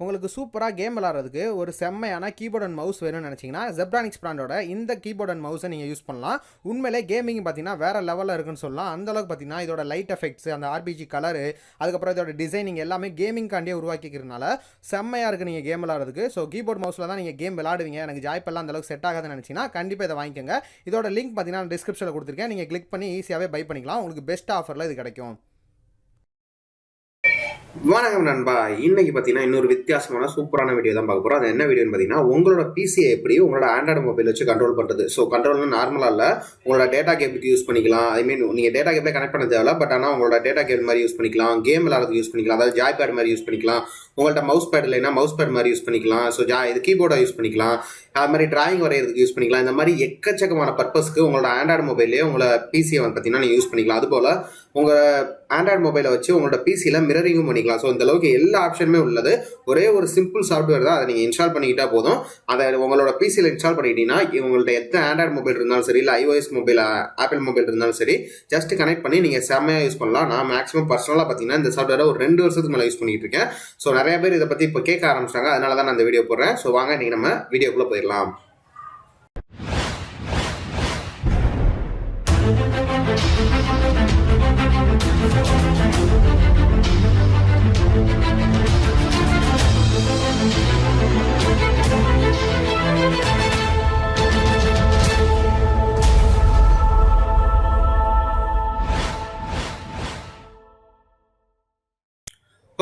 உங்களுக்கு சூப்பராக கேம் விளாட்றதுக்கு ஒரு செம்மையான கீபோர்ட் அண்ட் மவுஸ் வேணும்னு நினச்சிங்கன்னா ஜெப்ரானிக்ஸ் பிராண்டோட இந்த கீபோர்ட் அண்ட் மவுஸை நீங்கள் யூஸ் பண்ணலாம். உண்மையிலே கேமிங் பார்த்தீங்கன்னா வேறு லெவலில் இருக்குன்னு சொல்லலாம். அந்தளவுக்கு பார்த்தீங்கன்னா இதோட லைட் எஃபெக்ட்ஸ், அந்த ஆர்பிஜி கலரு, அதுக்கப்புறம் இதோட டிசைனிங் எல்லாமே கேமிங்காண்டியே உருவாக்கிக்கிறதுனால செம்மையாக இருக்குது நீங்கள் கேம் விளாட்றதுக்கு. ஸோ கீபோர்ட் மவுஸில் தான் நீங்கள் கேம் விளாடுவீங்க, எனக்கு ஜாய்ப்பெல்லாம் அந்தளவுக்கு செட் ஆகாதுன்னு நினச்சிங்கன்னா கண்டிப்பாக இதை வாங்கிக்கோங்க. இதோட லிங்க் பார்த்தீங்கன்னா டிஸ்கிரிப்ஷனில் கொடுத்துருக்கேன், நீங்கள் கிளிக் பண்ணி ஈஸியாகவே பை பண்ணிக்கலாம். உங்களுக்கு பெஸ்ட் ஆஃபரில் இது கிடைக்கும். வணக்கம் நண்பா. இன்னைக்கு பார்த்தீங்கன்னா இன்னொரு வித்தியாசமான சூப்பரான வீடியோ தான் பார்க்க போகிறோம். அது என்ன வீடியோன்னு பார்த்தீங்கன்னா, உங்களோட பிசியை எப்படி உங்களோட ஆண்ட்ராய்டு மொபைல் வச்சு கண்ட்ரோல் பண்ணுறது. ஸோ கண்ட்ரோல்னு நார்மலாக இல்லை, உங்களோட டேட்டா கேபிளுக்கு யூஸ் பண்ணிக்கலாம். ஐ மீன் நீங்கள் டேட்டா கேபிளே கனெக்ட் பண்ண தேவையில்ல, பட் ஆனால் உங்களோட டேட்டா கேபிள் மாதிரி யூஸ் பண்ணிக்கலாம், கேம் விளாட்றதுக்கு யூஸ் பண்ணிக்கலாம், அதாவது ஜாய் பேட் மாதிரி யூஸ் பண்ணிக்கலாம். உங்கள்கிட்ட மவுஸ் பேட் இல்லைன்னா மவுஸ் பேட் மாதிரி யூஸ் பண்ணிக்கலாம். ஸோ இது கீபோர்டை யூஸ் பண்ணிக்கலாம், அது மாதிரி டிராயிங் வரைகிறதுக்கு யூஸ் பண்ணிக்கலாம். இந்த மாதிரி எக்கச்சக்கமான பர்பஸ்க்கு உங்களோட ஆண்ட்ராய்டு மொபைலே உங்களோட பிசியை வந்து பார்த்தீங்கன்னா நீங்கள் யூஸ் பண்ணிக்கலாம். அதுபோல் உங்கள் ஆண்ட்ராய்டு மொபைலை வச்சு உங்களோட பிசியில் மிரரிங்கும் பண்ணிக்கலாம். ஸோ இந்த அளவுக்கு எல்லா ஆப்ஷனுமே உள்ளது. ஒரே ஒரு சிம்பிள் சாஃப்ட்வேர் தான், அதை நீங்கள் இன்ஸ்டால் பண்ணிக்கிட்டா போதும். அதை உங்களோட பிசியில் இன்ஸ்டால் பண்ணிக்கிட்டீங்கன்னா உங்கள்ட்ட எத்தனை ஆண்ட்ராய்டு மொபைல் இருந்தாலும் சரி, இல்லை iOS மொபைல், ஆப்பிள் மொபைல் இருந்தாலும் சரி, ஜஸ்ட் கனெக்ட் பண்ணி நீங்கள் செம்மையாக யூஸ் பண்ணலாம். நான் மேக்ஸிமம் பர்சனலாக பார்த்தீங்கன்னா இந்த சாஃப்ட்வேரை ஒரு 2 வருஷத்துக்கு மேலே யூஸ் பண்ணிட்டு இருக்கேன். ஸோ நிறைய பேர் இதை பற்றி இப்போ கேட்க ஆரம்பிச்சிட்டாங்க, அதனால தான் நான் இந்த வீடியோ போடுறேன். ஸோ வாங்க இன்னைக்கு நம்ம வீடியோக்குள்ளே போயிடலாம்.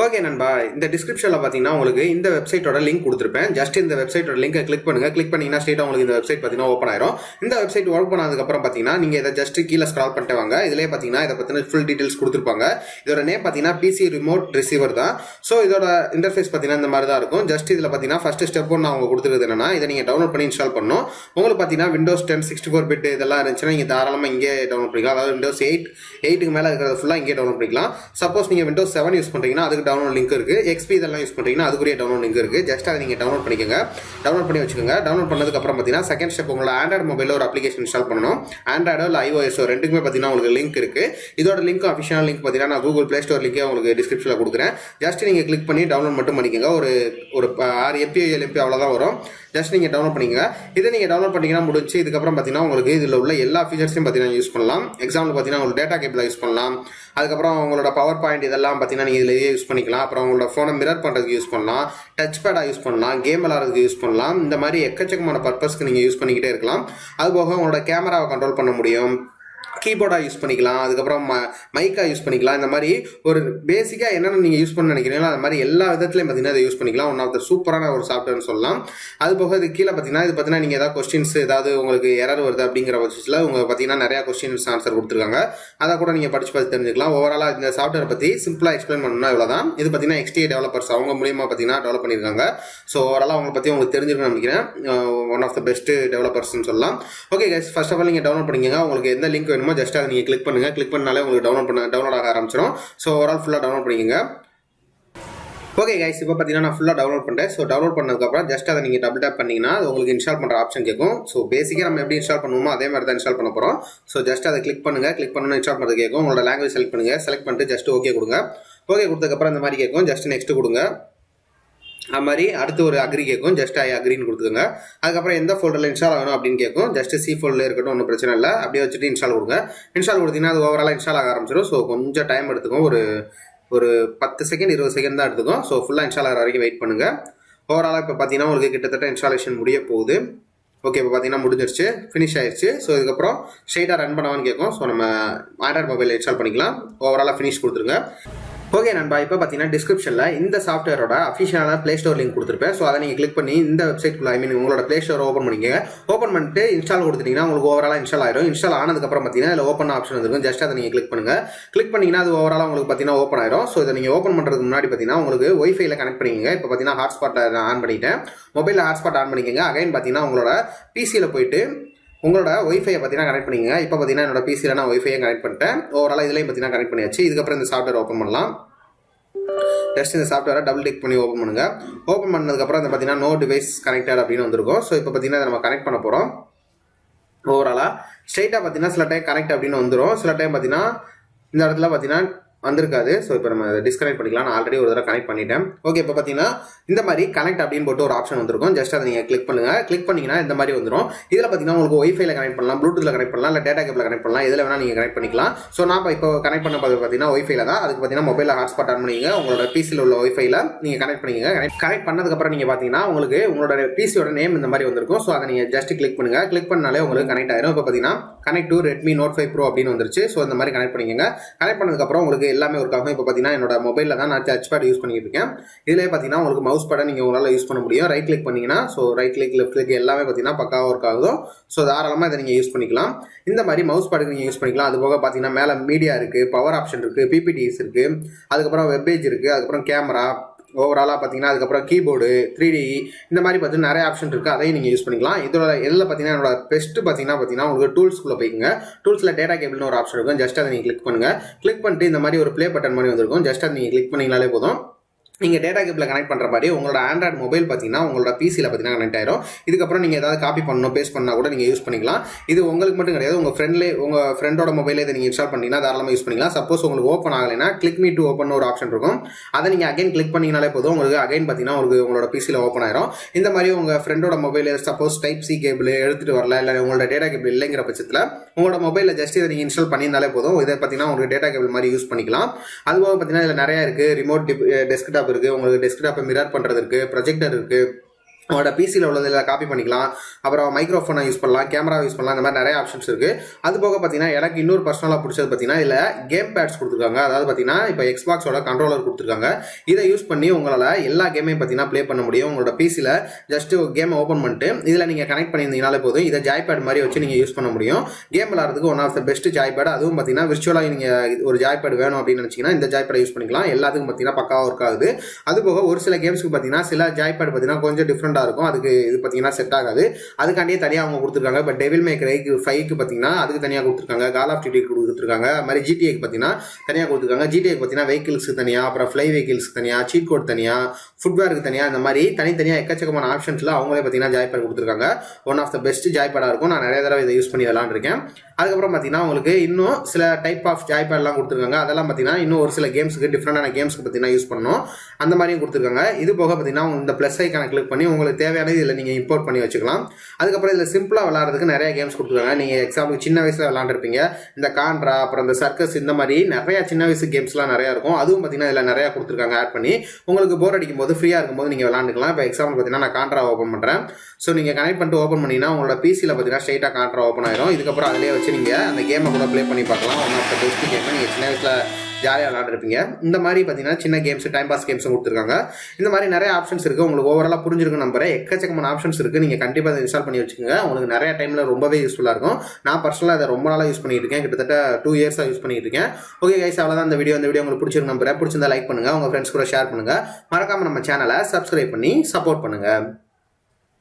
ஓகே நண்பா, இந்த டிஸ்கிரிப்ஷனில் பார்த்தீங்கன்னா உங்களுக்கு இந்த வெப்சைட்டோட லிங்க் கொடுத்துருப்பேன். ஜஸ்ட் இந்த வெப்சைட்டோட லிங்கை கிளிக் பண்ணுங்கள். கிளிக் பண்ணிங்கன்னா ஸ்ட்ரெயிட்டாக உங்களுக்கு இந்த வெப்சைட் பார்த்தீங்கன்னா ஓப்பன் ஆயிரும். இந்த வெப்சைட் ஓப்பன் ஆனதுக்கப்புறம் பார்த்தீங்கன்னா நீங்கள் இதை ஜஸ்ட் கீழே ஸ்க்ரால் பண்ணிட்டு வாங்க. இதிலே பார்த்தீங்கன்னா இதை பற்றின ஃபுல் டீட்டெயில்ஸ் கொடுத்துருப்பாங்க. இதோட நேம் பார்த்தீங்கன்னா பிசி ரிமோட் ரிசீவர் தான். ஸோ இதோட இன்டர்ஃபேஸ் பார்த்தீங்கன்னா இந்த மாதிரி தான் இருக்கும். ஜஸ்ட் இதில் பார்த்தீங்கன்னா ஃபஸ்ட்டு ஸ்டெப் நான் அவங்க கொடுத்துருது என்னன்னா, இதை நீங்கள் டவுன்லோட் பண்ணி இன்ஸ்டால் பண்ணணும். உங்களுக்கு பார்த்தீங்கன்னா விண்டோஸ் 10 64 பிட் இதெல்லாம் இருந்துச்சுன்னா நீங்கள் தாராளமாக இங்கே டவுன்லோட் பண்ணிக்கலாம். அதாவது விண்டோஸ் 8க்கு மேலே இருக்கிறது ஃபுல்லாக இங்கே டவுன்லோட் பண்ணிக்கலாம். சப்போஸ் நீங்கள் விண்டோஸ் 7 யூஸ் பண்ணுறீங்கன்னா அதுக்கு டவுன்லோட் லிங்க் இருக்குது. XP இதெல்லாம் யூஸ் பண்ணுறீங்கன்னா அதுக்குரிய டவுன்லோட் லிங்க் இருக்குது. ஜஸ்ட் அதை நீங்கள் டவுன்லோட் பண்ணிக்கோங்க. டவுன்லோட் பண்ணி வச்சுக்கோங்க. டவுன்லோட் பண்ணதுக்கப்புறம் பார்த்தீங்கன்னா செகண்ட் ஸ்டெப் உங்களோட ஆண்ட்ராய்டு மொபைலில் ஒரு அப்ளிகேஷன் இன்ஸ்டால் பண்ணணும். ஆண்ட்ராய்டோ இல்லை iOS ரெண்டுக்குமே பார்த்தீங்கன்னா உங்களுக்கு லிங்க் இருக்குது. இதோட லிங்க் அஃபிஷியல் லிங்க் பார்த்தீங்கன்னா நான் கூகுள் ப்ளே ஸ்டோர் லிங்கே உங்களுக்கு டிஸ்கிரிப்ஷனில் கொடுக்குறேன். ஜஸ்ட் நீங்கள் கிளிக் பண்ணி டவுன்லோட் மட்டும் பண்ணிக்கோங்க. ஒரு 6 MP 7 MP அவ்வளோதான் வரும். ஜஸ்ட் நீங்கள் டவுன்லோட் பண்ணிக்கோங்க. இதை நீங்கள் டவுன்லோட் பண்ணிங்கன்னா முடிச்சு இதுக்கப்புறம் பார்த்தீங்கன்னா உங்களுக்கு இதில் உள்ள எல்லா ஃபீச்சர்ஸையும் பார்த்தீங்கன்னா யூஸ் பண்ணலாம். எக்ஸாம்பிள் பார்த்தீங்கன்னா உங்களுக்கு டேட்டா கேபிள் யூஸ் பண்ணலாம். அதுக்கப்புறம் உங்களோட பவர் பாயிண்ட் இதெல்லாம் பார்த்தீங்கன்னா நீங்கள் இதிலேயே யூஸ் பண்ணிக்கலாம். அப்புறம் உங்களோட ஃபோனை மிரர் பண்ணுறதுக்கு யூஸ் பண்ணலாம், டச் பேடாக யூஸ் பண்ணலாம், கேம் விளாட்றதுக்கு யூஸ் பண்ணலாம். இந்த மாதிரி எக்கச்சக்கமான பர்பஸ்க்கு நீங்கள் யூஸ் பண்ணிக்கிட்டே இருக்கலாம். அதுபோக உங்களோட கேமராவை கண்ட்ரோல் பண்ண முடியும், கீபோர்டாக யூஸ் பண்ணிக்கலாம், அதுக்கப்புறம் மைக்காக யூஸ் பண்ணிக்கலாம். இந்த மாதிரி ஒரு பேசிக்காக என்னென்ன நீங்கள் யூஸ் பண்ண நினைக்கிறீங்களோ அந்த மாதிரி எல்லா விதத்துலையும் பார்த்தீங்கன்னா இதை யூஸ் பண்ணிக்கலாம். ஒன் ஆஃப் த சூப்பரான ஒரு சாஃப்ட்வேர்னு சொல்லலாம். அது போக இது கீழே பார்த்தீங்கன்னா இது பார்த்தீங்கன்னா நீங்கள் ஏதாவது கொஸ்டின்ஸ் ஏதாவது உங்களுக்கு எரர் வருது அப்படிங்கிற பட்சத்தில் உங்களுக்கு பார்த்தீங்கன்னா நிறையா கொஸ்டின்ஸ் ஆன்சர் கொடுத்துருக்காங்க. அதை கூட நீங்கள் படித்து பார்த்து தெரிஞ்சுக்கலாம். ஓவராலாக இந்த சாஃப்ட்வேர் பற்றி சிம்பிளாக எக்ஸ்பிளைன் பண்ணணும்னா இவ்வளோ தான். இது பார்த்தீங்கன்னா XDA டெவலப்பர்ஸ் அவங்க மூலியமாக பார்த்தீங்கன்னா டெவலப் பண்ணியிருக்காங்க. ஸோ ஓவராலாக அவங்களை பற்றி உங்களுக்கு தெரிஞ்சிருக்குன்னு நினைக்கிறேன். ஒன் ஆஃப் த பெஸ்ட் டெவலப்பர்ஸ்னு சொல்லலாம். Okay guys, first of all நீங்கள் டவுன்லோட் பண்ணிக்கோங்க. உங்களுக்கு எந்த லிங்க் வேணுமோ ஜஸ்ட் அதை நீங்கள் கிளிக் பண்ணுங்க. கிளிக் பண்ணாலே உங்களுக்கு டவுன்லோட் ஆக ஆரம்பிச்சிடும். ஸோ ஓவரால் ஃபுல்லாக டவுன்லோட் பண்ணிக்கோங்க. ஓகே கைஸ், இப்போ பார்த்தீங்கன்னா நான் ஃபுல்லாக டவுன்லோட் பண்ணிட்டேன். ஸோ டவுன்லோட் பண்ணதுக்கப்புறம் ஜஸ்ட் அதை நீங்கள் டபுள் டேப் பண்ணிங்கன்னா அது உங்களுக்கு இன்ஸ்டால் பண்ணுற ஆப்ஷன் கேட்கும். ஸோ பேசிக்காக நம்ம எப்படி இன்ஸ்டால் பண்ணுவோமோ அதே மாதிரி தான் இன்ஸ்டால் பண்ண போகிறோம். ஸோ ஜஸ்ட் அதை கிளிக் பண்ணுங்கள். கிளிக் பண்ணணும் இன்ஸ்டால் பண்ணுறது கேட்கும். உங்களோட லாங்குவேஜ் செலக்ட் பண்ணுங்கள். செலக்ட் பண்ணிட்டு ஜஸ்ட் ஓகே கொடுங்க. ஓகே கொடுத்ததுக்கப்புறம் இந்த மாதிரி கேட்கும். ஜஸ்ட் நெக்ஸ்ட் கொடுங்க. அது மாதிரி அடுத்து ஒரு அக்ரி கேட்கும். ஜஸ்ட் அக்ரின்னு கொடுத்துக்கோங்க. அதுக்கப்புறம் எந்த ஃபோல்டரில் இன்ஸ்டால் ஆகணும் அப்படின்னு கேட்கும். ஜஸ்ட் C ஃபோல்டரில் இருக்கட்டும், ஒன்றும் பிரச்சனை இல்லை. அப்படியே வச்சுட்டு இன்ஸ்டால் கொடுங்க. இன்ஸ்டால் கொடுத்தீங்கன்னா அது ஓவராலாக இன்ஸ்டால் ஆக ஆரம்பிச்சிடும். ஸோ கொஞ்சம் டைம் எடுத்துக்கும். ஒரு 10 செகண்ட் 20 செகண்ட் தான் எடுத்துக்கும். ஸோ ஃபுல்லாக இன்ஸ்டால் ஆகிற வரைக்கும் வெயிட் பண்ணுங்கள். ஓவராலாக இப்போ பார்த்தீங்கன்னா உங்களுக்கு கிட்டத்தட்ட இன்ஸ்டாலேஷன் முடிய போகுது. ஓகே, இப்போ பார்த்தீங்கன்னா முடிஞ்சிருச்சு, ஃபினிஷ் ஆயிடுச்சு. ஸோ இதுக்கப்புறம் ஸ்ட்ரெயிட்டாக ரன் பண்ணவான்னு கேட்கும். ஸோ நம்ம ஆண்ட்ராய்டு மொபைலில் இன்ஸ்டால் பண்ணிக்கலாம். ஓவராலாக ஃபினிஷ் கொடுத்துருங்க. ஓகே நண்பா, இப்போ பார்த்தீங்கன்னா டிஸ்கிரிப்ஷனில் இந்த சாஃப்ட்வேரோட அஃபிஷியலான ப்ளே ஸ்டோர் லிங்க் கொடுத்துருப்பேன். ஸோ அதை நீங்கள் கிளிக் பண்ணி இந்த வெப்சைட்குள்ள உங்களோட ப்ளே ஸ்டோர் ஓப்பன் பண்ணிக்கங்க. ஓப்பன் பண்ணிட்டு இன்ஸ்டால் கொடுத்துட்டீங்கன்னா உங்களுக்கு ஓவராலாக இன்ஸ்டால் ஆயிரும். இன்ஸ்டால் ஆனதுக்கப்புறம் பார்த்தீங்கன்னா இதில் ஓப்பன் ஆப்ஷன் இருக்கும். ஜஸ்ட் அதை நீங்கள் கிளிக் பண்ணுங்கள். கிளிக் பண்ணிங்கன்னா அது ஓவராலாக உங்களுக்கு பார்த்தீங்கன்னா ஓப்பன் ஆயிரும். ஸோ இதை நீங்கள் ஓப்பன் பண்ணுறதுக்கு முன்னாடி பார்த்தீங்கன்னா உங்களுக்கு ஒய்ஃபைல கனெக்ட் பண்ணிக்கங்க. இப்போ பார்த்தீங்கன்னா ஹாட்ஸ்பாட்டை ஆன் பண்ணிட்டேன். மொபைலில் ஹாட்ஸ்பாட் ஆன் பண்ணிக்கங்க. அகைன் பார்த்தீங்கன்னா உங்களோட பிசியில் போயிட்டு உங்களோட ஒய்ஃபையை பார்த்தீங்கன்னா கனெக்ட் பண்ணிக்கங்க. இப்போ பார்த்தீங்கன்னா என்னோட பிசியில் நான் ஒய்ஃபையை கனெக்ட் பண்ணிட்டேன். ஓவராலாக இதுலேயும் பார்த்தீங்கன்னா கனெக்ட் பண்ணியாச்சு. இதுக்கப்புறம் இந்த சாஃப்ட்வேர் ஓப்பன் பண்ணலாம். ஜஸ்ட் இந்த சாஃப்ட்வேரை டபுள் டிக் பண்ணி ஓப்பன் பண்ணுங்கள். ஓப்பன் பண்ணதுக்கப்புறம் இந்த பார்த்தீங்கன்னா நோ டிவைஸ் கனெக்டட் அப்படின்னு வந்திருக்கும். ஸோ இப்போ பார்த்தீங்கன்னா நம்ம கனெக்ட் பண்ண போகிறோம். ஓவராலாக ஸ்ட்ரைட்டாக பார்த்தீங்கன்னா சில டைம் கனெக்ட் அப்படின்னு வந்துடும். சில டைம் பார்த்தீங்கன்னா இந்த இடத்துல பார்த்தீங்கன்னா வந்திருக்காது. ஸோ இப்போ நம்ம டிஸ்கனெக்ட் பண்ணிக்கலாம். நான் ஆல்ரெடி ஒரு தடவை கனெக்ட் பண்ணிட்டேன். ஓகே, இப்போ பார்த்தீங்கன்னா இந்த மாதிரி கனெக்ட் அப்படின்னு போட்டு ஒரு ஆப்ஷன் வந்திருக்கும். ஜஸ்ட் அதை நீங்கள் கிளிக் பண்ணுங்கள். கிளிக் பண்ணிங்கன்னா இந்த மாதிரி வந்துடும். இதில் பார்த்தீங்கன்னா உங்களுக்கு ஒய்ஃபைல கனெக்ட் பண்ணலாம், ப்ளூடூத்தில் கனெக்ட் பண்ணலாம், இல்லை டேட்டா கேபிள் கனெக்ட் பண்ணலாம். இதில் வேணால் நீங்கள் கனெக்ட் பண்ணிக்கலாம். ஸோ நான் இப்போ கனெக்ட் பண்ண பார்த்தீங்கன்னா ஒய்ஃபைல தான். அதுக்கு பார்த்தீங்கன்னா மொபைலில் ஹாட்ஸ்பாட் ஆன் பண்ணிங்க. உங்களோட பிசியில் உள்ள ஒய்ஃபைல நீங்கள் கனெக்ட் பண்ணிங்க. கனெக்ட் பண்ணதுக்கப்புறம் நீங்கள் பார்த்தீங்கன்னா உங்களுக்கு உங்களோட பிசியோட நேம் இந்த மாதிரி வந்திருக்கும். ஸோ அதை நீங்கள் ஜஸ்ட் கிளிக் பண்ணுங்கள். கிளிக் பண்ணாலே உங்களுக்கு கனெக்ட் ஆயிரும். இப்போ பார்த்தீங்கன்னா connect to Redmi Note 5 Pro அப்படின்னு வந்துருச்சு. ஸோ இந்த மாதிரி கனெக்ட் பண்ணிக்கங்க. கனெக்ட் பண்ணதுக்கப்புறம் உங்களுக்கு எல்லாமே ஒர்க் ஆகும். இப்போ பார்த்தீங்கன்னா என்னோட மொபைலில் தான் நான் டச் பேட் யூஸ் பண்ணிட்டு இருக்கேன். இதிலே பார்த்தீங்கன்னா உங்களுக்கு மவுஸ் பேடை நீங்கள் உங்களால் யூஸ் பண்ண முடியும். ரைட் கிளிக் பண்ணீங்கன்னா so right click left click எல்லாமே பார்த்தீங்கன்னா பக்காவாக ஒர்க் ஆகுதோ. ஸோ தாராளமாக இதை நீங்கள் யூஸ் பண்ணிக்கலாம். இந்த மாதிரி மவுஸ் பேடுக்கு நீங்கள் யூஸ் பண்ணிக்கலாம். அது போக பார்த்தீங்கன்னா மேலே மீடியா இருக்குது, பவர் ஆப்ஷன் இருக்குது, PPTs இருக்குது, அதுக்கப்புறம் வெப்பேஜ் இருக்குது, அதுக்கப்புறம் கேமரா, ஓவராலாக பார்த்தீங்கன்னா அதுக்கப்புறம் கீபோர்டு, 3D இந்த மாதிரி பார்த்தீங்கன்னா நிறைய ஆப்ஷன் இருக்குது. அதையும் நீங்கள் யூஸ் பண்ணிக்கலாம். இதோட எல்லாம் பார்த்தீங்கன்னா என்னோட பெஸ்ட்டு பார்த்தீங்கன்னா உங்களுக்கு டூல்ஸ்குள்ளே போய்க்குங்க. டூல்ஸில் டேட்டா கேபிள்னு ஒரு ஆப்ஷன் இருக்கும். ஜஸ்ட் அதை நீங்கள் கிளிக் பண்ணுங்கள். கிளிக் பண்ணிட்டு இந்த மாதிரி ஒரு ப்ளே பட்டன் மாதிரி வந்திருக்கும். ஜஸ்ட் அதை நீங்கள் கிளிக் பண்ணிங்கனாலே போதும். நீங்கள் டேட்டா கேபிளில் கனெக்ட் பண்ணுற மாதிரி உங்களோட ஆண்ட்ராய்டு மொபைல் பார்த்தீங்கன்னா உங்களோட பிசியில் பார்த்தீங்கன்னா கனெக்ட் ஆயிரும். இதுக்கப்புறம் நீங்கள் ஏதாவது காப்பி பண்ணணும், பேஸ்ட் பண்ணால் கூட நீங்கள் யூஸ் பண்ணிக்கலாம். இது உங்களுக்கு மட்டும் கிடையாது, உங்கள் ஃப்ரெண்டோட மொபைலே இதை நீங்கள் இன்ஸ்டால் பண்ணிங்கன்னா தாராளமாக யூஸ் பண்ணிக்கலாம். சப்போஸ் உங்களுக்கு ஓப்பன் ஆகலைன்னா கிளிக் மீ டு ஓப்பன் ஒரு ஆப்ஷன் இருக்கும். அதை நீங்கள் அகைன் கிளிக் பண்ணிங்கனாலே போதும். உங்களுக்கு அகைன் பார்த்தீங்கன்னா உங்களோட பிசியில் ஓப்பன் ஆயிரும். இந்த மாதிரி உங்கள் ஃப்ரெண்டோட மொபைலில் சப்போஸ் டைப் சி கேபிள் எடுத்துகிட்டு வரல, இல்லை உங்களோட டேட்டா கேபிள் இல்லைங்கிற பட்சத்தில் உங்களோட மொபைலில் ஜஸ்ட் இதை நீங்கள் இன்ஸ்டால் பண்ணியிருந்தாலே போதும். இதை பார்த்தீங்கன்னா உங்களுக்கு டேட்டா கேபிள் மாதிரி யூஸ் பண்ணிக்கலாம். அதுபோக பார்த்தீங்கன்னா இதில் நிறையா இருக்குது. ரிமோட் டெஸ்க்டாப் இருக்குது, உங்களுக்கு டெஸ்க்டாப்பை மிரர் பண்ணுறது இருக்குது, ப்ரொஜெக்டர் இருக்குது, உங்களோட பிசியில் உள்ளதில் காப்பி பண்ணிக்கலாம். அப்புறம் மைக்ரோஃபோனை யூஸ் பண்ணலாம், கேமரா யூஸ் பண்ணலாம். இந்த மாதிரி நிறைய ஆப்ஷன்ஸ் இருக்குது. அது போக பார்த்தீங்கன்னா எனக்கு இன்னொரு பர்சனலாக பிடிச்சது பார்த்தீங்கன்னா இதில் கேம் பேட்ஸ் கொடுத்துருக்காங்க. அதாவது பார்த்தீங்கன்னா இப்போ எக்ஸ்பாக்ஸோட கண்ட்ரோலர் கொடுத்துருக்காங்க. இதை யூஸ் பண்ணி உங்களால் எல்லா கேமையும் பார்த்தீங்கன்னா ப்ளே பண்ண முடியும். உங்களோட பிசியில் ஜஸ்ட்டு கேமை ஓப்பன் பண்ணிட்டு இதில் நீங்கள் கனெக்ட் பண்ணியிருந்தீங்கனாலே போதும். இதை ஜாய்பேட் மாதிரி வச்சு நீங்கள் யூஸ் பண்ண முடியும். கேம் விளாட்றதுக்கு one of the best joypad. அதுவும் பார்த்தீங்கன்னா விர்ச்சுவலாக நீங்கள் ஒரு ஜாய்பேட் வேணும் அப்படின்னு நினச்சிங்கன்னா இந்த ஜாய்பேடை யூஸ் பண்ணிக்கலாம். எல்லாத்துக்கும் பார்த்தீங்கன்னா பக்காவாக ஒர்க் ஆகுது. அதுபோக ஒரு சில கேம்ஸுக்கு பார்த்தீங்கன்னா சில ஜாய்பேட் பார்த்தீங்கன்னா கொஞ்சம் டிஃப்ரெண்டாக இருக்கும். அதுக்கு இது பார்த்தீங்கன்னா செட் ஆகாது. அதுக்காண்டியே தனியாக அவங்க கொடுத்துருக்காங்க. இப்போ டெவில் மேக்கர் 5க்கு பார்த்தீங்கன்னா அதுக்கு தனியாக கொடுத்துருக்காங்க. கால் ஆஃப் டியூட்டி கொடுத்துருக்காங்க. அது மாதிரி GTAக்கு பார்த்தீங்கன்னா தனியாக கொடுத்துருக்காங்க. GTAக்கு பார்த்தீங்கன்னா வெஹிக்கிள்ஸுக்கு தனியாக, அப்புறம் ஃப்ளை வெஹிக்கிள்ஸ்க்கு தனியாக, சீட் கோட் தனியாக, ஃபுட்வேருக்கு தனியாக, இந்த மாதிரி தனித்தனியாக எக்கச்சக்கமான ஆப்ஷன்ஸில் அவங்களே பார்த்தீங்கன்னா ஜாய்பேட் கொடுத்துருக்காங்க. ஒன் ஆஃப் த பெஸ்ட் ஜாய்பேடாக இருக்கும். நான் நிறைய தடவை இதை யூஸ் பண்ணி விளாண்டுருக்கேன். அதுக்கப்புறம் பார்த்தீங்கன்னா உங்களுக்கு இன்னும் சில டைப் ஆஃப் ஜாய்பேட்லாம் கொடுத்துருக்காங்க. அதெல்லாம் பார்த்தீங்கன்னா இன்னும் ஒரு சில கேம்ஸுக்கு டிஃப்ரெண்டான கேம்ஸ்க்கு பார்த்தீங்கன்னா யூஸ் பண்ணணும். அந்த மாதிரியும் கொடுத்துருக்காங்க. இது போக பார்த்தீங்கன்னா இந்த ப்ளஸ் ஐக்கான கிளிக் பண்ணி உங்களுக்கு தேவையான இதில் நீங்கள் இம்போர்ட் பண்ணி வச்சுக்கலாம். அதுக்கப்புறம் இதில் சிம்பிளாக விளாட்றதுக்கு நிறைய கேம்ஸ் கொடுத்துருக்காங்க. நீங்கள் எக்ஸாம்பிள் சின்ன வயசில் விளாண்டுருப்பீங்க. இந்த கான்ட்ரா, அப்புறம் இந்த சர்க்கஸ், இந்த மாதிரி நிறையா சின்ன வயசு கேம்ஸ்லாம் நிறையா இருக்கும். அதுவும் பார்த்தீங்கன்னா இதில் நிறையா கொடுத்துருக்காங்க ஆட் பண்ணி. உங்களுக்கு போர் அடிக்கும் போது ஃப்ரீயாக இருக்கும்போது நீங்கள் விளாண்டுக்கலாம். இப்போ எக்ஸாம்பிள் பார்த்தீங்கன்னா நான் கான்ட்ரா ஓப்பன் பண்ணுறேன். ஸோ நீங்கள் கனெக்ட் பண்ணிட்டு ஓப்பன் பண்ணிங்கன்னா உங்களோட பிசியில் பார்த்தீங்கன்னா ஸ்ட்ரைட்டாக கான்ட்ரா ஓப்பன் ஆயிரும். இதுக்கப்புறம் அதிலே வச்சு நீங்கள் அந்த கேமை கூட ப்ளே பண்ணி பார்க்கலாம். One of the best game. நீங்கள் சின்ன வயசில் ஜாலியாக விளாண்டுருப்பீங்க. இந்த மாதிரி பார்த்தீங்கன்னா சின்ன கேம்ஸ், டைம் பாஸ் கேம்ஸும் கொடுத்துருக்காங்க. இந்த மாதிரி நிறைய ஆப்ஷன்ஸ் இருக்குது. உங்களுக்கு ஓவராலாக புரிஞ்சிருக்கும் நம்புறேன். எக்கச்சக்கமான ஆப்ஷன்ஸ் இருக்குது. நீங்கள் கண்டிப்பாக அதை இன்ஸ்டால் பண்ணி வச்சுக்கோங்க. உங்களுக்கு நிறைய டைமில் ரொம்பவே யூஸ்ஃபுல்லாக இருக்கும். நான் பர்சனலாக அதை ரொம்ப நாளாக யூஸ் பண்ணிட்டு இருக்கேன். கிட்டத்தட்ட 2 இயர்ஸாக யூஸ் பண்ணிட்டு இருக்கேன். ஓகே கைஸ், அவ்வளோதான் இந்த வீடியோ. உங்களுக்கு பிடிச்சிருக்கு நம்புறேன். பிடிச்சிருந்தா லைக் பண்ணுங்கள், உங்கள் ஃப்ரெண்ட்ஸ் கூட ஷேர் பண்ணுங்கள். மறக்காமல் நம்ம சேனலை சப்ஸ்கிரைப் பண்ணி சப்போர்ட் பண்ணுங்கள்.